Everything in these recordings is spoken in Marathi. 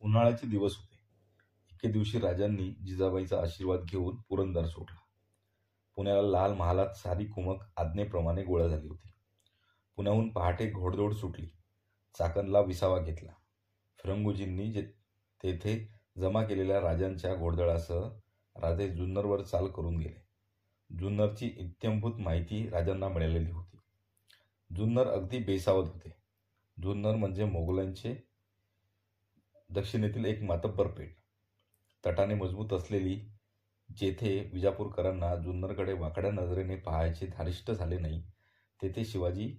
उन्हाळ्याचे दिवस होते. एके दिवशी राजांनी जिजाबाईंचा आशीर्वाद घेऊन पुरंदर सोडला. पुण्याला लाल महालात सारी कुमक आज्ञेप्रमाणे गोळा झाली होती. पुण्याहून पहाटे घोडदौड सुटली. चाकणला विसावा घेतला. फिरंगोजींनी तेथे जमा केलेल्या राजांच्या घोडदळासह राजे जुन्नरवर चाल करून गेले. जुन्नरची इत्थंभूत माहिती राजांना मिळालेली होती. जुन्नर अगदी बेसावध होते. जुन्नर म्हणजे मोगलांचे दक्षिणेतील एक मातब्बर पेठ. तटाने मजबूत असलेली, जेथे विजापूरकरांना जुन्नरकडे वाकड्या नजरेने पाहायचे धारिष्ट झाले नाही, तेथे शिवाजी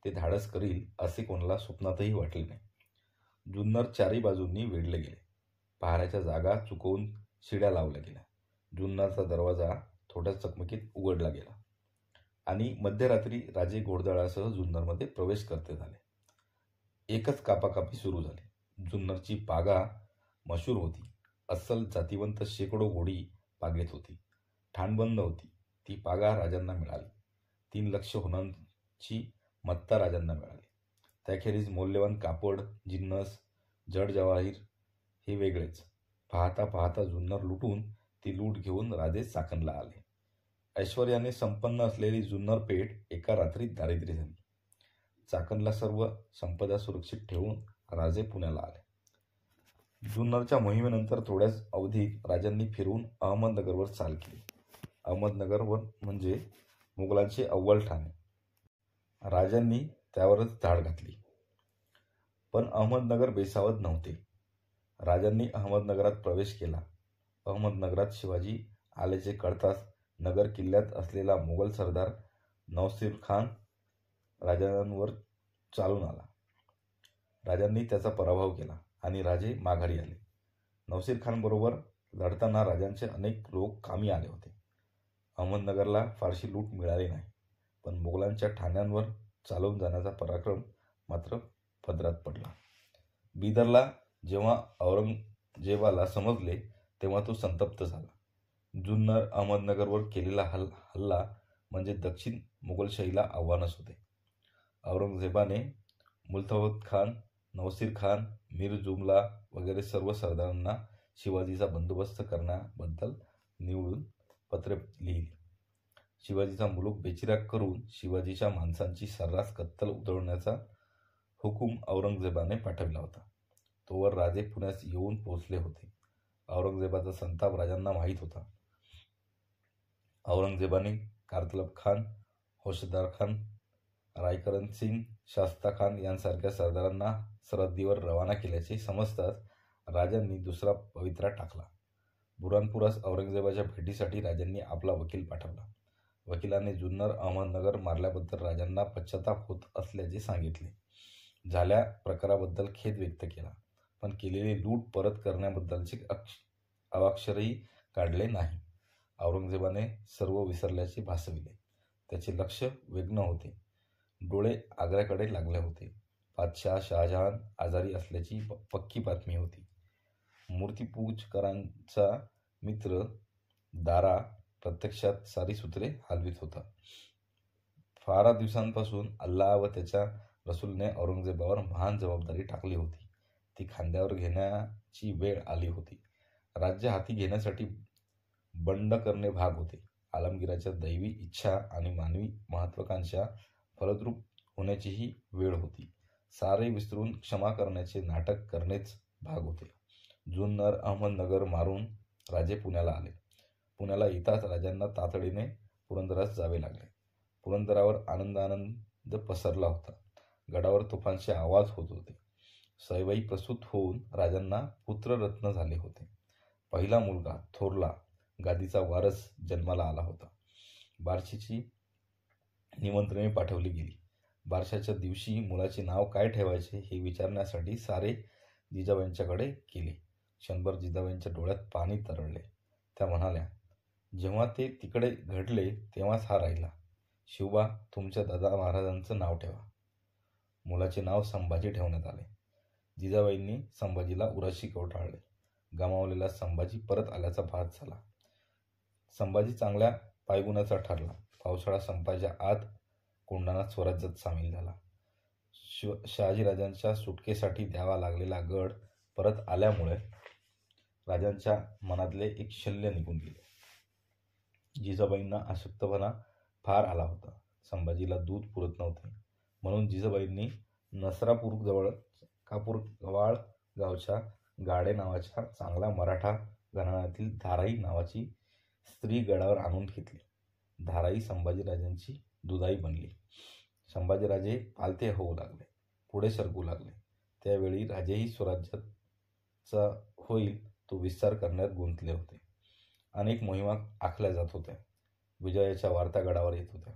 ते धाडस करील असे कोणाला स्वप्नातही वाटले नाही. जुन्नर चारी बाजूंनी वेढले गेले. पहाऱ्याच्या जागा चुकवून शिड्या लावल्या गेल्या. जुन्नरचा दरवाजा थोड्या चकमकीत उघडला गेला आणि मध्यरात्री राजे घोडदळासह जुन्नरमध्ये प्रवेश करते झाले. एकच कापाकापी सुरू झाली. जुन्नरची पागा मशहूर होती. अस्सल जातिवंत शेकडो घोडी पागेत होती. ठाणबंद होती. ती पागा राजांना मिळाली. 3 लक्ष होणांची मत्ता राजांना मिळाली. त्याखेरीज मौल्यवान कापड, जिन्नस, जड जवाहीर हे वेगळेच. पाहता पाहता जुन्नर लुटून ती लूट घेऊन राजे चाकणला आले. ऐश्वर्याने संपन्न असलेली जुन्नर पेठ एका रात्रीत दारिद्र्य झाली. चाकणला सर्व संपदा सुरक्षित ठेवून राजे पुण्याला आले. जुन्नरच्या मोहिमेनंतर थोड्याच अवधीत राजांनी फिरून अहमदनगरवर चाल केली. अहमदनगरवर म्हणजे मुघलांचे अव्वल ठाणे. राजांनी त्यावरच धाड घातली. पण अहमदनगर बेसावध नव्हते. राजांनी अहमदनगरात प्रवेश केला. अहमदनगरात शिवाजी आल्याचे कळताच नगर किल्ल्यात असलेला मोगल सरदार नौशीर खान राजांवर चालून आला. राजांनी त्याचा पराभव केला आणि राजे माघारी आले. नौशीर खान बरोबर लढताना राजांचे अनेक लोक कामी आले होते. अहमदनगरला फारशी लूट मिळाली नाही, पण मोगलांच्या ठाण्यांवर चालून जाण्याचा पराक्रम मात्र पदरात पडला. बिदरला जेव्हा औरंगजेबाला समजले तेव्हा तो संतप्त झाला. जुन्नर अहमदनगरवर केलेला हल्ला म्हणजे दक्षिण मोगलशाहीला आव्हानच होते. औरंगजेबाने मुल्तामत खान, नौशीर खान, मीर जुमला वगैरे सर्व सरदारांना शिवाजीचा बंदोबस्त करण्याबद्दल निवडून पत्रे लिहिली. शिवाजीचा मुलूक बेचिराग करून शिवाजीच्या माणसांची सर्रास कत्तल उधळण्याचा हुकूम औरंगजेबाने पाठविला होता. तोवर राजे पुण्यास येऊन पोहोचले होते. औरंगजेबाचा संताप राजांना माहीत होता. औरंगजेबाने कारतलब खान, होशदार खान, रायकरण सिंग, शास्ता खान यांसारख्या सरदारांना सरहद्दीवर रवाना केल्याचे समजताच राजांनी दुसरा पवित्रा टाकला. बुरानपुरास औरंगजेबाच्या भेटीसाठी राजांनी आपला वकील पाठवला. वकिलाने जुन्नर अहमदनगर मारल्याबद्दल राजांना पश्चाताप होत असल्याचे सांगितले. झाल्या प्रकाराबद्दल खेद व्यक्त केला, पण केलेली लूट परत करण्याबद्दलचे अवाक्षरही काढले नाही. औरंगजेबाने सर्व विसरल्याचे भासविले. त्याचे लक्ष वेगळं होते. डोळे आग्र्याकडे लागले होते. बादशाह शहाजहान आजारी असल्याची पक्की बातमी होती. मूर्तिपूजकारांचा मित्र दारा प्रत्यक्षात सारी सूत्रे हलवीत होता. फार दिवसांपासून अल्लाह व त्याच्या रसूलने औरंगजेबावर महान जबाबदारी टाकली होती. ती खांद्यावर घेण्याची वेळ आली होती. राज्य हाती घेण्यासाठी बंड करणे भाग होते. आलमगीराच्या दैवी इच्छा आणि मानवी महत्वाकांक्षा फलद्रूप होण्याचीही वेळ होती. सारे विसरून क्षमा करण्याचे नाटक करणेच भाग होते. जुन्नर अहमदनगर मारून राजे पुण्याला आले. पुण्याला येताच राजांना तातडीने पुरंदरास जावे लागले. पुरंदरावर आनंद पसरला होता. गडावर तोफांचे आवाज होत होते. सैवाई प्रसूत होऊन राजांना पुत्ररत्न झाले होते. पहिला मुलगा थोरला गादीचा वारस जन्माला आला होता. बारशीची निमंत्रणे पाठवली गेली. बारशाच्या दिवशी मुलाचे नाव काय ठेवायचे हे विचारण्यासाठी सारे जिजाबाईंच्याकडे गेले. क्षणभर जिजाबाईंच्या डोळ्यात पाणी तरळले. त्या म्हणाल्या, जेव्हा ते तिकडे घडले तेव्हाच हा राहिला. शिवबा, तुमच्या दादा महाराजांचं नाव ठेवा. मुलाचे नाव संभाजी ठेवण्यात आले. जिजाबाईंनी संभाजीला उराशी कवटाळले. गमावलेला संभाजी परत आल्याचा भास झाला. संभाजी चांगल्या पायगुणाचा ठरला. पावसाळा संपायच्या आत कोंढाणा स्वराज्यात सामील झाला. शहाजीराजांच्या सुटकेसाठी द्यावा लागलेला गड परत आल्यामुळे राजांच्या मनातले एक शल्य निघून गेले. जिजाबाईंना अशक्तपणा फार आला होता. संभाजीला दूध पुरत नव्हते, म्हणून जिजाबाईंनी नसरापूरजवळ कापूरगव्हाळ गावच्या गाडे नावाच्या चांगल्या मराठा घराण्यातील धाराई नावाची स्त्री गडावर आणून घेतली. धाराई संभाजीराजांची दुधाई बनली. संभाजीराजे पालथे होऊ लागले, पुढे सरकू लागले. त्यावेळी राजेही स्वराज्याचा होईल तो विस्तार करण्यात गुंतले होते. अनेक मोहिमा आखल्या जात होत्या. विजयाच्या वार्ता गडावर येत होत्या.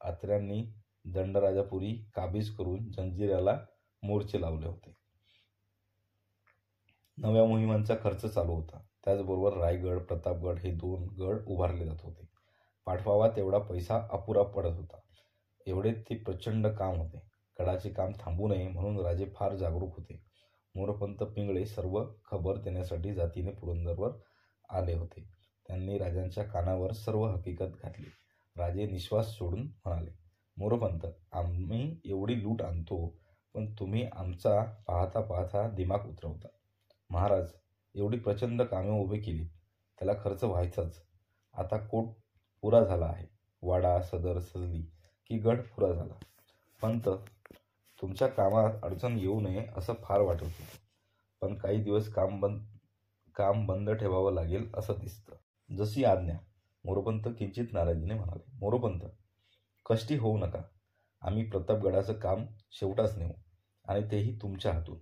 अत्र्यांनी दंडराजापुरी काबीज करून जंजिऱ्याला मोर्चे लावले होते. नव्या मोहिमांचा खर्च चालू होता. त्याचबरोबर रायगड, प्रतापगड हे 2 गड उभारले जात होते. पाठवावा तेवढा पैसा अपुरा पडत होता. एवढे ते प्रचंड काम होते. गडाचे काम थांबू नये म्हणून राजे फार जागरूक होते. मोरपंत पिंगळे सर्व खबर देण्यासाठी जातीने पुरंदरवर आले होते. त्यांनी राजांच्या कानावर सर्व हकीकत घातली. राजे निश्वास सोडून म्हणाले, मोरपंत, आम्ही एवढी लूट आणतो, पण तुम्ही आमचा पाहता पाहता दिमाग उतरवता. महाराज, एवढी प्रचंड कामे उभी केली, त्याला खर्च व्हायचाच. आता कोट पुरा झाला आहे. वाडा सदर सजली की गड पुरा झाला. पंत, तुमच्या कामात अडचण येऊ नये असं फार वाटत होतं, पण काही दिवस काम बंद ठेवावं लागेल असं दिसतं. जशी आज्ञा, मोरपंत किंचित नाराजीने म्हणाले. मोरपंत, कष्टी होऊ नका. आम्ही प्रतापगडाचं काम शेवटाच नेऊ, आणि तेही तुमच्या हातून.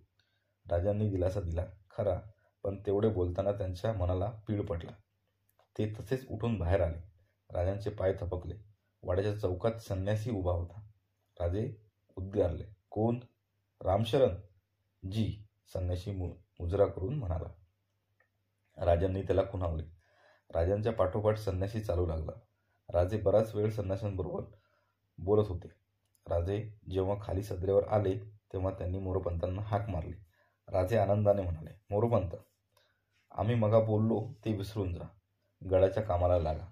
राजांनी दिलासा दिला खरा, पण तेवढे बोलताना त्यांच्या मनाला पीळ पडला. ते तसेच उठून बाहेर आले. राजांचे पाय थपकले. वाड्याच्या चौकात संन्यासी उभा होता. राजे उद्गारले, कोण? रामशरण? जी. संन्यासी मुजरा करून म्हणाला. राजांनी त्याला खुणावले. राजांच्या पाठोपाठ संन्यासी चालू लागला. राजे बराच वेळ संन्याशांबरोबर बोलत होते. राजे जेव्हा खाली सदरेवर आले तेव्हा त्यांनी मोरपंतांना हाक मारली. राजे आनंदाने म्हणाले, मोरपंत, आम्ही मगा बोललो ते विसरून जा. गडाच्या कामाला लागा.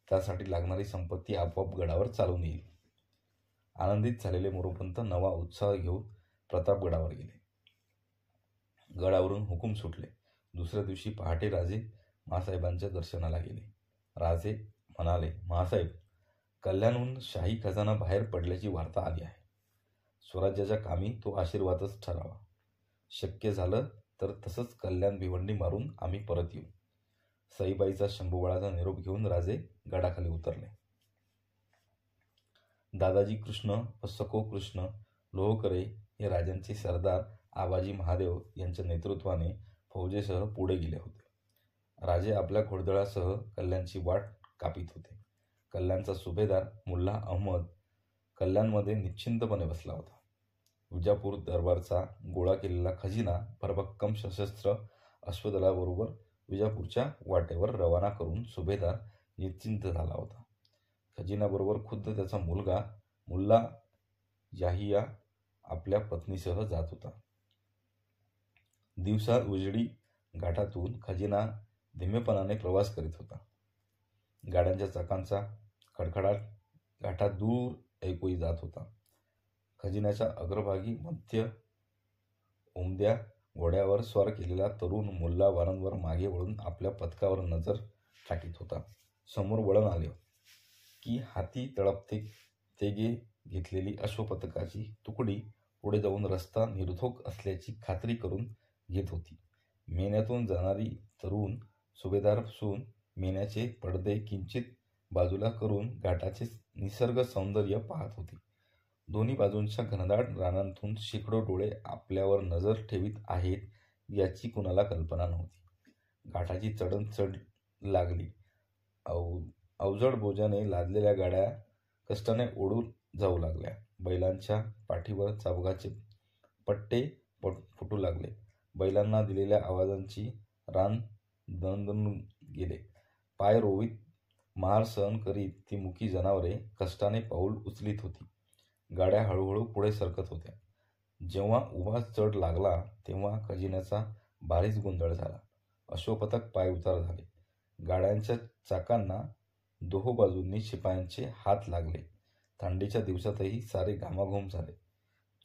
त्यासाठी लागणारी संपत्ती आपोआप गडावर चालून येईल. आनंदित झालेले मोरपंत नवा उत्साह घेऊन प्रतापगडावर गेले. गडावरून हुकूम सुटले. दुसऱ्या दिवशी पहाटे राजे महासाहेबांच्या दर्शनाला गेले. राजे म्हणाले, महासाहेब, कल्याणहून शाही खजाना बाहेर पडल्याची वार्ता आली आहे. स्वराज्याच्या कामी तो आशीर्वादच ठरावा. शक्य झालं तर तसंच कल्याण भिवंडी मारून आम्ही परत येऊ. सईबाईचा शंभूबाळाचा निरोप घेऊन राजे गडाखाली उतरले. दादाजी कृष्ण व सखो कृष्ण लोहकरे हे राजांचे सरदार आबाजी महादेव यांच्या नेतृत्वाने फौजेसह पुढे गेले होते. राजे आपल्या घोडदळासह कल्याणची वाट कापित होते. कल्याणचा सुभेदार मुल्ला अहमद कल्याणमध्ये निश्चिंतपणे बसला होता. विजापूर दरबारचा गोळा केलेला खजिना भरभक्कम सशस्त्र अश्वदलाबरोबर विजापूरच्या वाटेवर रवाना करून सुभेदार निश्चिंत झाला होता. खजिनाबरोबर खुद्द त्याचा मुलगा मुल्ला याहिया आपल्या पत्नीसह जात होता. दिवसा उजेडी घाटातून खजिना धीमेपणाने प्रवास करीत होता. गाड्यांच्या चाकांचा खडखडाट घाटात दूर ऐकूही जात होता. खजिन्याच्या अग्रभागी मध्य उमद्या घोड्यावर स्वार केलेला तरुण मुल्ला वारंवार मागे वळून आपल्या पथकावर नजर टाकीत होता. समोर वळण आले की हाती तळपते तेगे घेतलेली अश्वपथकाची तुकडी पुढे जाऊन रस्ता निर्धोक असल्याची खात्री करून घेत होती. मेन्यातून जाणारी तरुण सुभेदार सून मेन्याचे पडदे किंचित बाजूला करून घाटाचे निसर्ग सौंदर्य पाहत होती. दोन्ही बाजूंच्या घनदाट रानांतून शेकडो डोळे आपल्यावर नजर ठेवीत आहेत याची कुणाला कल्पना नव्हती. घाटाची चढ लागली. अवजड बोजाने लादलेल्या गाड्या कष्टाने ओढून जाऊ लागल्या. बैलांच्या पाठीवर चाबुकाचे पट्टे फुटू लागले. बैलांना दिलेल्या आवाजांची रान दणदणून गेले. पाय रोवीत महार सहन करीत ती मुकी जनावरे कष्टाने पाऊल उचलीत होती. गाड्या हळूहळू पुढे सरकत होत्या. जेव्हा उभा चढ लागला तेव्हा खजिन्याचा भारीच गोंधळ झाला. अश्वपथक पायउतार झाले. गाड्यांच्या चाकांना दोहो बाजूंनी शिपायांचे हात लागले. थंडीच्या दिवसातही सारे घामाघूम झाले.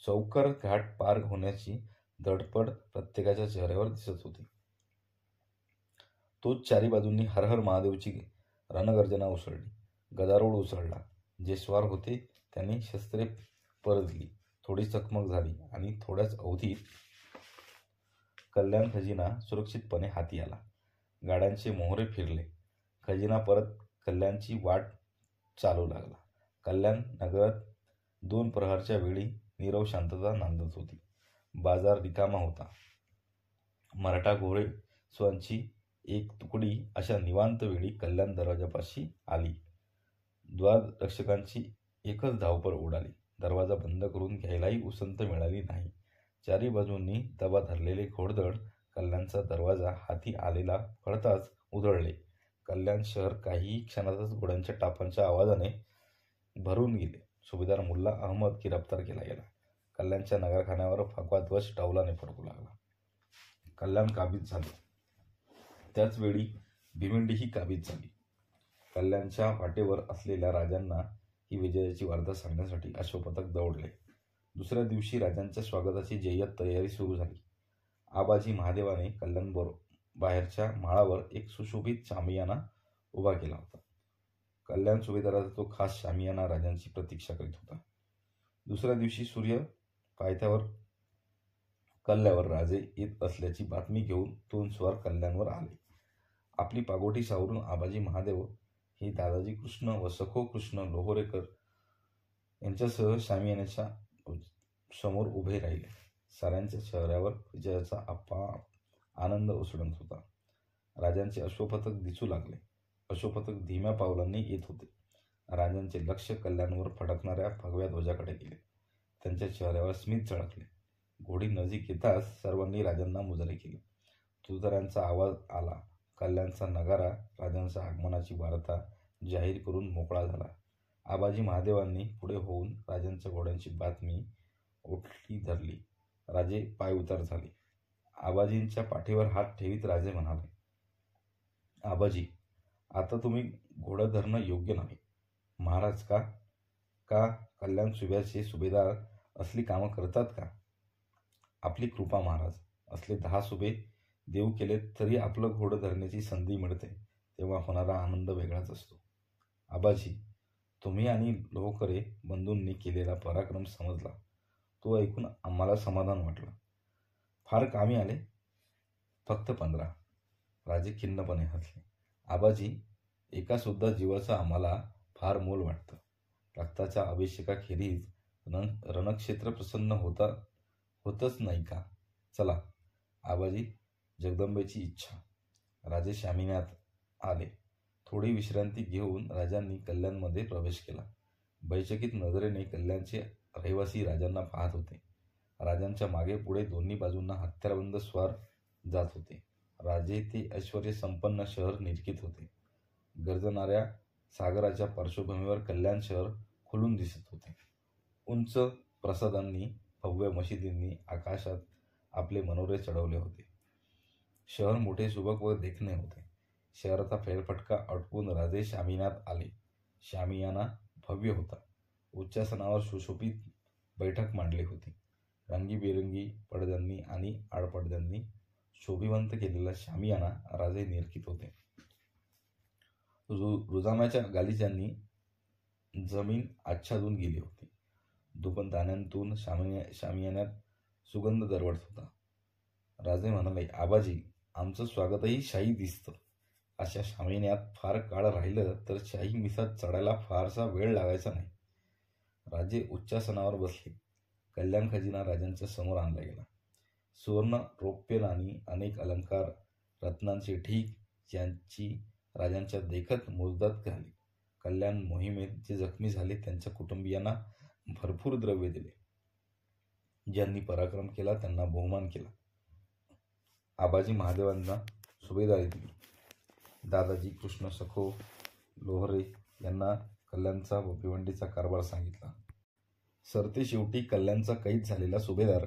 चौकर घाट पार होण्याची धडपड प्रत्येकाच्या चेहऱ्यावर दिसत होती. तोच चारी बाजूंनी हर हर महादेवची रणगर्जना उसळली. गदारोळ उसळला. जे स्वार होते त्यांनी शस्त्रे परतली. थोडी चकमक झाली आणि थोड्याच अवधीत कल्याण खजिना सुरक्षितपणे हाती आला. गाड्यांचे मोहरे फिरले. खजिना परत कल्याणची वाट चालू लागला. कल्याण नगरात 2 प्रहरच्या वेळी नीरव शांतता नांदत होती. बाजार रिकामा होता. मराठा घोडेस्वारांची एक तुकडी अशा निवांत वेळी कल्याण दरवाजापाशी आली. द्वाररक्षकांची एकच धावपळ उडाली. दरवाजा बंद करून घ्यायलाही उसंत मिळाली नाही. चारी बाजूंनी दबा धरलेले घोडदळ कल्याणचा दरवाजा हाती आलेला कळताच उधळले. कल्याण शहर काही क्षणातच घोड्यांच्या टापांच्या आवाजाने भरून गेले. सुभेदार मुल्ला अहमद गिरफ्तार केला गेला. कल्याणच्या नगरखान्यावर भगवा ध्वज टौलाने फडकू लागला. कल्याण काबीज झाले. त्याच वेळी भिवंडीही काबीज झाली. कल्याणच्या वाटेवर असलेल्या राजांना ही विजयाची वार्ता सांगण्यासाठी अश्वपथक दौडले. दुसऱ्या दिवशी राजांच्या स्वागताची जय्यत तयारी सुरू झाली. आबाजी महादेवाने कल्याण बाहेरच्या माळावर एक सुशोभित शामियाना उभा केला होता. कल्याण सुभेदाराचा तो खास शामियाना राजांची प्रतीक्षा करीत होता. दुसऱ्या दिवशी सूर्य पायथ्यावर कल्ल्यावर राजे येत असल्याची बातमी घेऊन 2 स्वार कल्याणवर आले. आपली पागोटी सावरून आबाजी महादेव हे दादाजी कृष्ण व सखो कृष्ण लोहोरेकर यांच्यासह शामियानाच्या समोर उभे राहिले. साऱ्यांच्या चेहऱ्यावर विजयाचा आनंद उसळत होता. राजांचे अश्वपथक दिसू लागले. अश्वपथक धीम्या पावलांनी येत होते. राजांचे लक्ष कल्याणवर फडकणाऱ्या भगव्या ध्वजाकडे गेले. त्यांच्या चेहऱ्यावर स्मित झळकले. घोडी नजीक येताच सर्वांनी राजांना मुजरे केले. तुताऱ्यांचा आवाज आला. कल्याणचा नगारा राजांच्या आगमनाची वार्ता जाहीर करून मोकळा झाला. आबाजी महादेवांनी पुढे होऊन राजांच्या घोड्यांची बातमी ओठली धरली. राजे पायउतार झाले. आबाजींच्या पाठीवर हात ठेवीत राजे म्हणाले, आबाजी, आता तुम्ही घोडं धरणं योग्य नाही. महाराज का का कल्याण सुभ्याचे सुभेदार असली कामं करतात का? आपली कृपा महाराज. असले 10 सुभे देऊ केले तरी आपलं घोडं धरण्याची संधी मिळते तेव्हा होणारा आनंद वेगळाच असतो. आबाजी, तुम्ही आणि लोहकरे बंधूंनी केलेला पराक्रम समजला. तो ऐकून आम्हाला समाधान वाटलं. फार कामी आले? फक्त 15. राजे खिन्नपणे हसले. आबाजी, एका सुद्धा जीवाचं आम्हाला फार मोल वाटतं. रक्ताच्या अभिषेकाखेरीज रणक्षेत्र प्रसन्न होतच नाही का? चला आबाजी, जगदंबेची इच्छा. राजे शामियानात आले. थोडी विश्रांती घेऊन राजांनी कल्याणमध्ये प्रवेश केला. बैचकीत नजरेने कल्याणचे रहिवासी राजांना पाहत होते. राजांच्या मागे पुढे दोन्ही बाजूंना हत्यारबंद स्वार जात होते. राजे ते ऐश्वर्य संपन्न शहर निरखित होते. गर्जणाऱ्या सागराच्या पार्श्वभूमीवर कल्याण शहर खुलून दिसत होते. उंच प्रासादांनी, भव्य मशिदींनी आकाशात आपले मनोरे चढवले होते. शहर मोठे, सुबक व देखणे होते. शहराचा फेरफटका अटकून राजे शामियानात आले. शामियाना भव्य होता. उच्चासनावर सुशोभित बैठक मांडली होती. रंगीबेरंगी पडद्यांनी आणि आडपडद्यांनी शोभिवंत केलेला शामियाना राजे निरखित होते. रुजामाच्या गालिच्यांनी जमीन आच्छादून गेली होती. धूपदाण्यांतून शामियान्यात सुगंध दरवळत होता. राजे म्हणाले, आबाजी, आमचं स्वागतही शाही दिसतं. अशा शामियान्यात फार काळ राहिलं तर शाही मिसात चढायला फारसा वेळ लागायचा नाही. राजे उच्चासनावर बसले. कल्याण खजिना राजांच्या समोर आणला गेला. सुवर्ण, रौप्य नाणी, अनेक अलंकार, रत्नांचे ढीग यांची राजांच्या देखत मोजदाद झाली. कल्याण मोहिमेत जे जखमी झाले त्यांच्या कुटुंबियांना भरपूर द्रव्य दिले. ज्यांनी पराक्रम केला त्यांना बहुमान केला. आबाजी महादेवांना सुभेदारी दिली. दादाजी कृष्ण सखो लोहरे यांना कल्याणचा व भिवंडीचा कारभार सांगितला. सरते शेवटी कल्याणचा कैद झालेला सुभेदार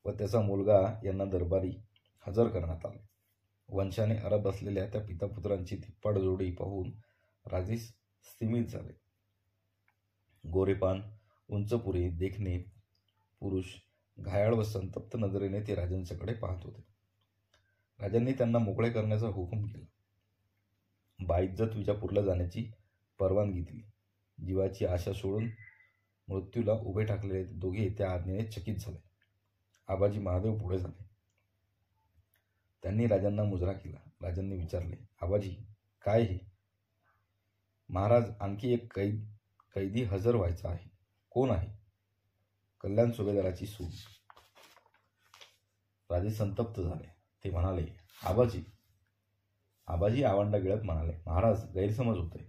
व त्याचा मुलगा यांना दरबारी हजर करण्यात आले. वंशाने अरब असलेल्या त्या पितापुत्रांची धिप्पाड जोडी पाहून राजे स्तिमित झाले. गोरेपान, उंचपुरे, देखणे पुरुष घायाळ व संतप्त नजरेने ते राजांच्याकडे पाहत होते. राजांनी त्यांना मोकळे करण्याचा हुकूम केला. बाइज्जत विजापूरला जाण्याची परवानगी दिली. जीवाची आशा सोडून मृत्यूला उभे टाकलेले दोघे त्या आज्ञेने चकित झाले. आबाजी महादेव पुढे झाले. त्यांनी राजांना मुजरा केला. राजांनी विचारले, आबाजी काय हे? महाराज, आणखी एक कैदी हजर व्हायचा आहे. कोण आहे? कल्याण सुभेदाराची सून. राजे संतप्त झाले. ते म्हणाले, आबाजी आवांडा गिळत म्हणाले, महाराज, गैरसमज होतोय.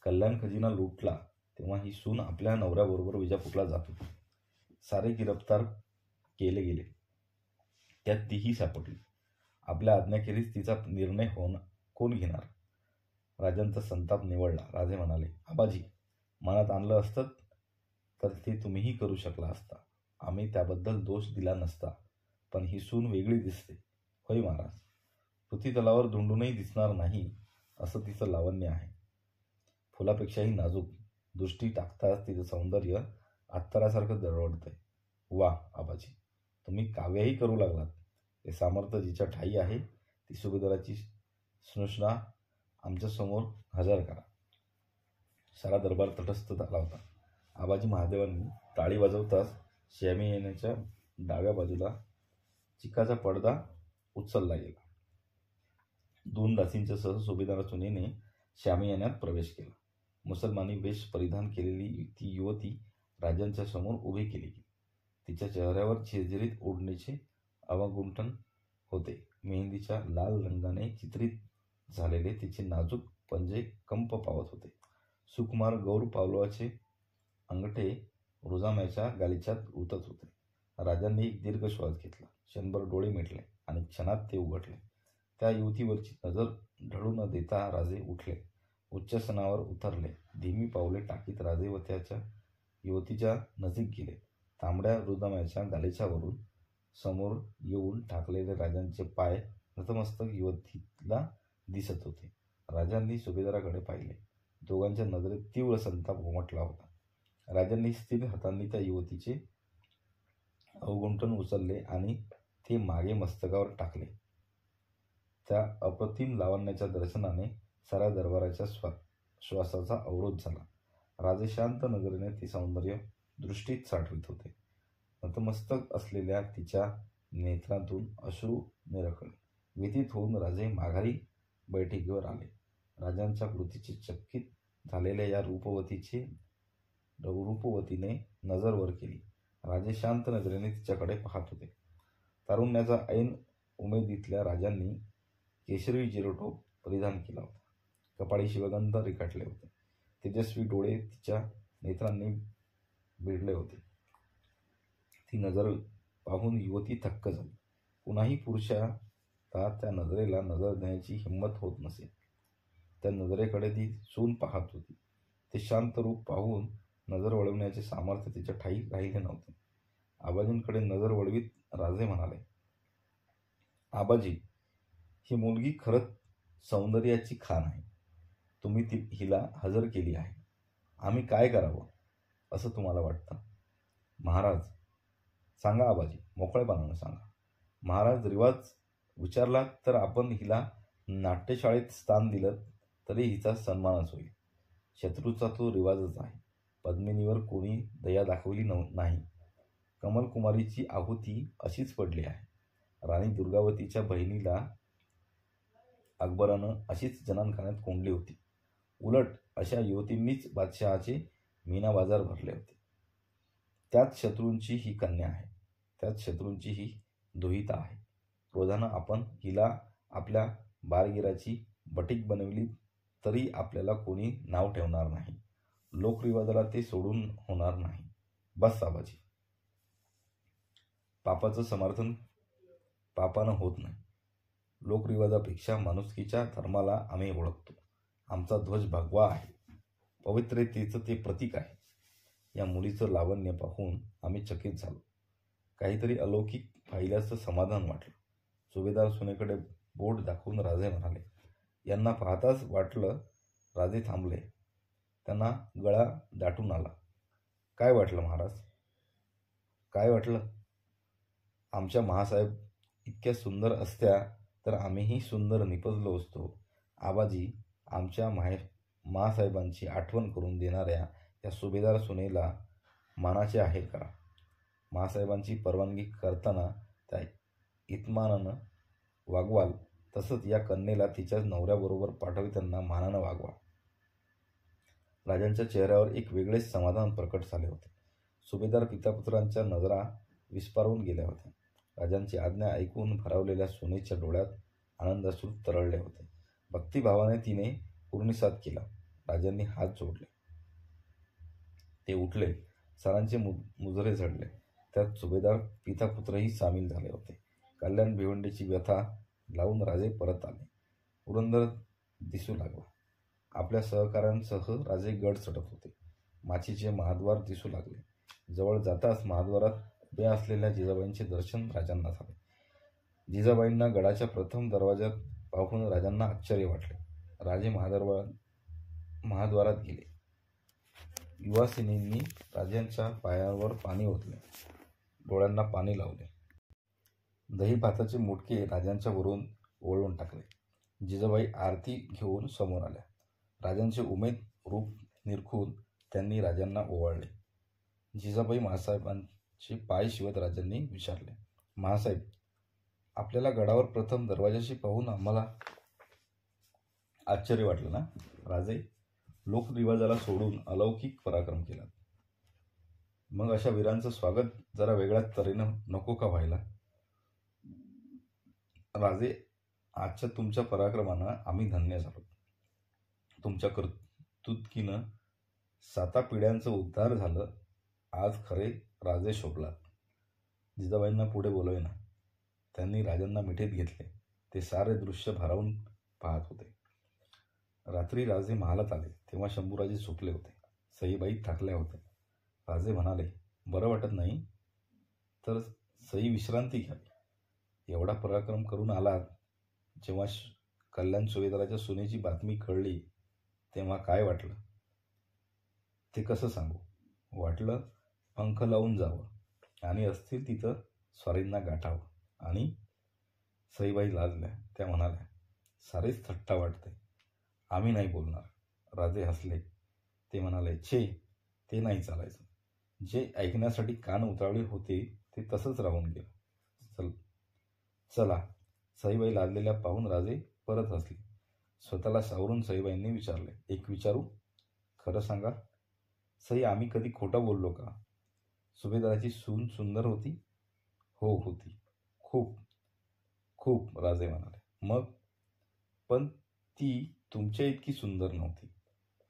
कल्याण खजिना लुटला तेव्हा ही सून आपल्या नवऱ्याबरोबर विजापूरला जात होती. सारे गिरफ्तार केले गेले, त्यात तीही सापडली. आपल्या आज्ञाखेरीज तिचा निर्णय कोण घेणार? राजांचा संताप निवळला. राजे म्हणाले, आबाजी, मनात आणलं असतं तर ते तुम्हीही करू शकला असता. आम्ही त्याबद्दल दोष दिला नसता. पण ही सून वेगळी दिसते. होय महाराज, पृथ्वीतलावर धुंडूनही दिसणार नाही असं तिचं लावण्य आहे. फुलापेक्षाही नाजूक. दृष्टी टाकताच तिचं सौंदर्य अत्तरासारखं दरवळतंय. वा आबाजी, तुम्ही काव्यही करू लागलात. ते सामर्थ्य जिच्या ठाई आहे ती सुभेदाराची स्नुषणा आमच्यासमोर हजर करा. सारा दरबार तटस्थ झाला होता. आबाजी महादेवांनी टाळी वाजवताच शामियान्याच्या डाव्या बाजूला चिकाचा पडदा उचलला गेला. 2 दासींच्या सह सुभेदार सुनेने शामियान्यात प्रवेश केला. मुसलमानी वेश परिधान केलेली ती युवती राजांच्या समोर उभी केली गेली. तिच्या चेहऱ्यावर झिरझिरीत ओढणीचे अवगुंठन होते. मेहंदीच्या लाल रंगाने चित्रित झालेले तिचे नाजूक पंजे कंप पावत होते. सुकुमार गौर पावलाचे अंगठे रुजाम्याच्या गालिच्यात उतत होते. राजांनी एक दीर्घ श्वास घेतला. क्षणभर डोळे मिटले आणि क्षणात ते उघडले. त्या युवतीवरची नजर ढळू न देता राजे उठले. उच्चासनावर उतरले. धीमी पावले टाकीत राजे व त्याच्या युवतीच्या नजीक गेले. तांबड्या रुजाम्याच्या गालिच्यावरून समोर येऊन ठाकलेले राजांचे पाय नतमस्तक युवतीला दिसत होते. राजांनी सुभेदाराकडे पाहिले. दोघांच्या नजरेत तीव्र संताप उमटला होता. राजांनी स्थिर हातांनी त्या युवतीचे अवगुंठन उचलले आणि ते मागे मस्तकावर टाकले. त्या अप्रतिम लावण्याच्या दर्शनाने साऱ्या दरबाराच्या श्वासाचा अवरोध झाला. राजे शांत नजरेने ते सौंदर्य दृष्टीत साठवित होते. नतमस्तक असलेल्या तिच्या नेत्रांतून अश्रू निरखले. व्यथित होऊन राजे माघारी बैठकीवर आले. राजांच्या कृतीचे चकित झालेल्या या रूपवतीने नजर वर केली. राजे शांत नजरेने तिच्याकडे पाहत होते. तारुण्याचा ऐन उमेदीतल्या राजांनी केशरी जिरोटोप परिधान केला होता. कपाळी शिवगंध रेखाटले होते. तेजस्वी डोळे तिच्या नेत्रांनी भिडले होते. ती नजर पाहून युवती थक्क झाली. कुणाही पुरुषाला त्या नजरेला नजर देण्याची हिंमत होत नसे. त्या नजरेकडे ती सून पाहत होती. ते शांत रूप पाहून नजर वळवण्याचे सामर्थ्य तिच्या ठाई राहिले नव्हते. आबाजींकडे नजर वळवीत राजे म्हणाले, आबाजी, ही मुलगी खरंच सौंदर्याची खाण आहे. तुम्ही हिला हजर केली आहे. आम्ही काय करावं असं तुम्हाला वाटतं? महाराज, सांगा आबाजी, मोकळेपणाने सांगा. महाराज, रिवाज विचारला तर आपण हिला नाट्यशाळेत स्थान दिलं तरी हिचा सन्मानच होईल. शत्रूचा तो रिवाजच आहे. पद्मिनीवर कोणी दया दाखवली नाही. कमलकुमारीची आहुती अशीच पडली आहे. राणी दुर्गावतीच्या बहिणीला अकबरानं अशीच जनानखान्यात कोंडली होती. उलट अशा युवतींनीच बादशहाचे मीना बाजार भरले होते. त्यात शत्रूंची ही कन्या आहे. त्यात शत्रूंची ही दुहिता आहे. क्रोधानं आपण हिला आपल्या बारगिराची बटीक बनवली तरी आपल्याला कोणी नाव ठेवणार नाही. लोकरिवाजाला ते सोडून होणार नाही. बस आबाजी, पापाचं समर्थन पापानं होत नाही. लोकरिवाजापेक्षा माणुसकीच्या धर्माला आम्ही ओळखतो. आमचा ध्वज भगवा आहे. पवित्रतेचं ते प्रतीक आहे. या मुलीचं लावण्य पाहून आम्ही चकित झालो. काहीतरी अलौकिक पाहिल्याचं समाधान वाटलं. सुभेदार सुनेकडे बोट दाखवून राजे म्हणाले, यांना पाहताच वाटलं. राजे थांबले. त्यांना गळा दाटून आला. काय वाटलं महाराज? काय वाटलं? आमच्या महासाहेब इतक्या सुंदर असत्या तर आम्हीही सुंदर निपजलो असतो. आबाजी, आमच्या महासाहेबांची आठवण करून देणाऱ्या या सुभेदार सुनेला मानाचे आहे का? महासाहेबांची परवानगी करताना त्या इत्मानानं वागवाल, तसंच या कन्येला तिच्या नवऱ्याबरोबर पाठविताना मानानं वागवा. राजांच्या चेहऱ्यावर एक वेगळेच समाधान प्रकट झाले होते. सुभेदार पितापुत्रांच्या नजरा विस्पारून गेल्या होत्या. राजांची आज्ञा ऐकून भारावलेल्या सुनेच्या डोळ्यात आनंदाश्रू तरळले होते. भक्तिभावाने तिने पूर्णिसाद केला. राजांनी हात जोडले. ते उठले. सरांचे मुजरे झडले. त्यात सुभेदार पितापुत्रही सामील झाले होते. कल्याण भिवंडीची व्यथा लावून राजे परत आले. पुरंदर दिसू लागला. आपल्या सहकाऱ्यांसह राजे गड चढत होते. माचीचे महाद्वार दिसू लागले. जवळ जाताच महाद्वारात उभ्या असलेल्या जिजाबाईंचे दर्शन राजांना झाले. जिजाबाईंना गडाच्या प्रथम दरवाज्यात पाहून राजांना आश्चर्य वाटले. राजे महाद्वारात गेले. युवासिनींनी राजांच्या पायावर पाणी ओतले. डोळ्यांना पाणी लावले. दही भाताचे मुटके राजांच्या वरून ओळून टाकले. जिजाबाई आरती घेऊन समोर आल्या. राजांचे उमेद रूप निरखून त्यांनी राजांना ओवाळले. जिजाबाई महासाहेबांचे पाय शिवत राजांनी विचारले, महासाहेब, आपल्याला गडावर प्रथम दरवाजाशी पाहून आम्हाला आश्चर्य वाटलं ना? राजे, लोकरिवाजाला सोडून अलौकिक पराक्रम केला. मग अशा वीरांचं स्वागत जरा वेगळ्याच तऱ्हेनं नको का व्हायला? राजे, आजच्या तुमच्या पराक्रमानं आम्ही धन्य झालो. तुमच्या कर्तृत्कीनं 7 पिढ्यांचं उद्धार झालं. आज खरे राजे शोभलात. जिजाबाईंना पुढे बोलवेना. त्यांनी राजांना मिठीत घेतले. ते सारे दृश्य भारावून पाहत होते. रात्री राजे महालात आले तेव्हा शंभूराजे झोपले होते. सईबाई थकल्या होत्या. राजे म्हणाले, बरं वाटत नाही तर सई विश्रांती घ्यावी. एवढा पराक्रम करून आलात. जेव्हा कल्याण सुभेदाराच्या सुनेची बातमी कळली तेव्हा काय वाटलं ते कसं सांगू? वाटलं पंख लावून जावं आणि असतील तिथं स्वारींना गाठावं. आणि सईबाई लाजल्या. त्या म्हणाल्या, सारेच थट्टा वाटते. आम्ही नाही बोलणार. राजे हसले. ते म्हणाले, छे, ते नाही चालायचं. जे ऐकण्यासाठी कान उतावळे होते ते तसंच राहून गेलं. चला. सईबाई लाजलेल्या पाहून राजे परत हसले. स्वतःला सावरून सईबाईंनी विचारले, एक विचारू? खरं सांगा सई, आम्ही कधी खोटं बोललो का? सुभेदाराची सून सुंदर होती? हो, होती. खूप खूप, राजे म्हणाले. मग? पण ती तुमच्या इतकी सुंदर नव्हती.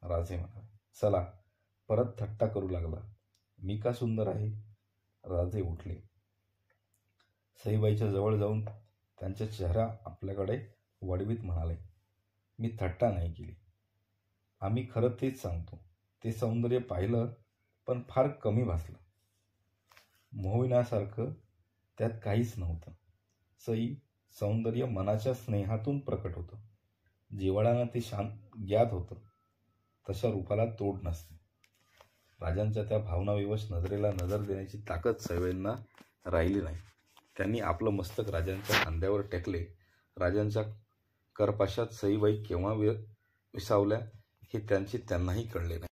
राजे म्हणाले. चला, परत थट्टा करू लागला. मी का सुंदर आहे? राजे उठले. सईबाईच्या जवळ जाऊन त्यांचा चेहरा आपल्याकडे वळवीत म्हणाले, मी थट्टा नाही केली. आम्ही खरं तेच सांगतो. ते सौंदर्य पाहिलं पण फार कमी भासलं. मोहिण्यासारखं त्यात काहीच नव्हतं. सई, सौंदर्य मनाच्या स्नेहातून प्रकट होतं. जिव्हाळ्यानं ते ज्ञात होतं. तशा रूपाला तोड नसते. राजांच्या त्या भावनाविवश नजरेला नजर देण्याची ताकद सईबाईंना राहिली नाही. त्यांनी आपलं मस्तक राजांच्या खांद्यावर टेकले. राजांच्या करपाशात सईबाई केव्हा विसावल्या हे त्यांनाही कळले नाही.